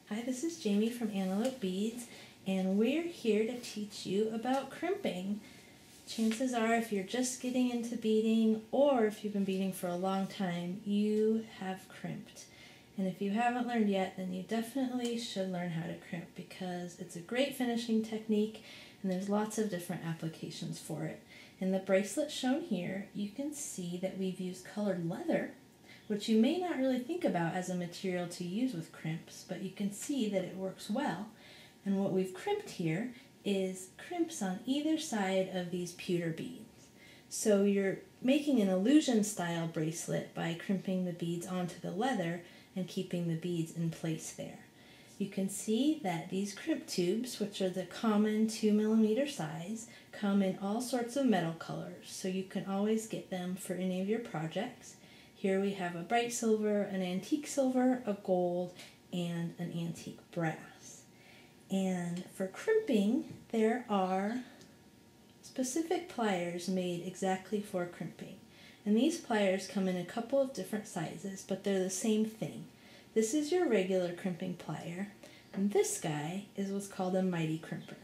Hi, this is Jamie from Antelope Beads, and we're here to teach you about crimping. Chances are, if you're just getting into beading, or if you've been beading for a long time, you have crimped. And if you haven't learned yet, then you definitely should learn how to crimp, because it's a great finishing technique, and there's lots of different applications for it. In the bracelet shown here, you can see that we've used colored leather, which you may not really think about as a material to use with crimps, but you can see that it works well. And what we've crimped here is crimps on either side of these pewter beads. So you're making an illusion style bracelet by crimping the beads onto the leather and keeping the beads in place there. You can see that these crimp tubes, which are the common 2mm size, come in all sorts of metal colors, so you can always get them for any of your projects. Here we have a bright silver, an antique silver, a gold, and an antique brass. And for crimping, there are specific pliers made exactly for crimping. And these pliers come in a couple of different sizes, but they're the same thing. This is your regular crimping plier, and this guy is what's called a mighty crimper.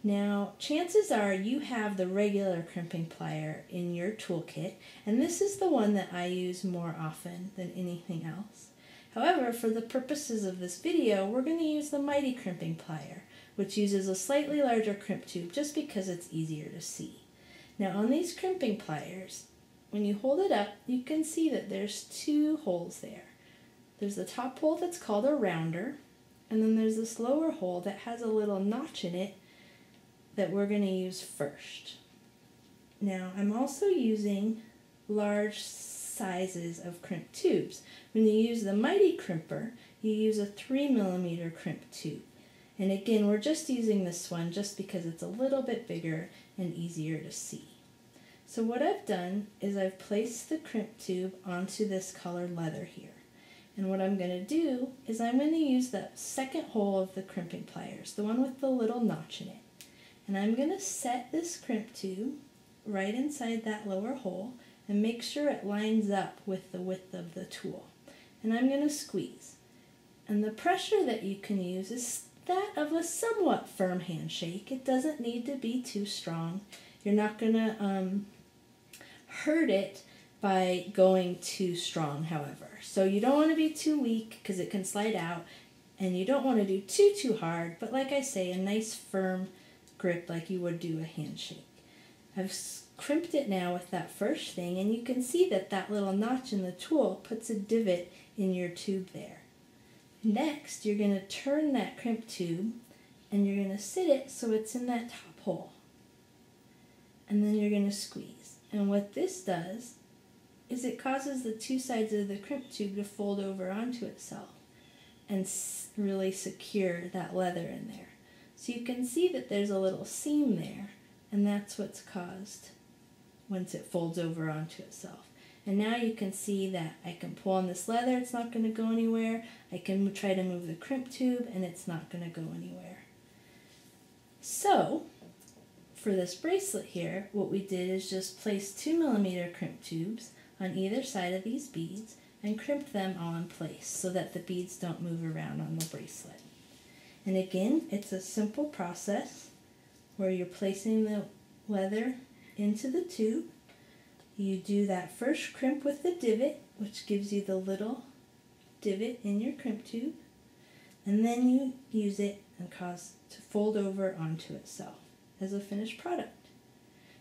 Now, chances are you have the regular crimping plier in your toolkit, and this is the one that I use more often than anything else. However, for the purposes of this video, we're going to use the mighty crimping plier, which uses a slightly larger crimp tube just because it's easier to see. Now, on these crimping pliers, when you hold it up, you can see that there's two holes there. There's the top hole that's called a rounder, and then there's this lower hole that has a little notch in it that we're going to use first. Now, I'm also using large sizes of crimp tubes. When you use the mighty crimper, you use a 3mm crimp tube. And again, we're just using this one just because it's a little bit bigger and easier to see. So what I've done is I've placed the crimp tube onto this colored leather here. And what I'm going to do is I'm going to use the second hole of the crimping pliers, the one with the little notch in it. And I'm going to set this crimp tube right inside that lower hole and make sure it lines up with the width of the tool. And I'm going to squeeze. And the pressure that you can use is that of a somewhat firm handshake. It doesn't need to be too strong. You're not going to hurt it by going too strong, however. So you don't want to be too weak because it can slide out, and you don't want to do too hard, but like I say, a nice firm grip like you would do a handshake. I've crimped it now with that first thing, and you can see that that little notch in the tool puts a divot in your tube there. Next, you're going to turn that crimp tube, and you're going to sit it so it's in that top hole. And then you're going to squeeze. And what this does is it causes the two sides of the crimp tube to fold over onto itself and really secure that leather in there. So you can see that there's a little seam there, and that's what's caused once it folds over onto itself. And now you can see that I can pull on this leather, it's not going to go anywhere. I can try to move the crimp tube, and it's not going to go anywhere. So, for this bracelet here, what we did is just place 2mm crimp tubes on either side of these beads and crimp them all in place so that the beads don't move around on the bracelet. And again, it's a simple process where you're placing the leather into the tube. You do that first crimp with the divot, which gives you the little divot in your crimp tube, and then you use it and cause to fold over onto itself as a finished product.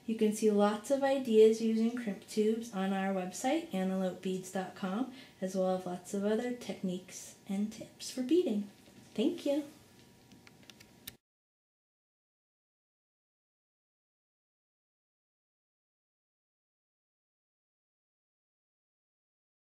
You can see lots of ideas using crimp tubes on our website, antelopebeads.com, as well as lots of other techniques and tips for beading. Thank you.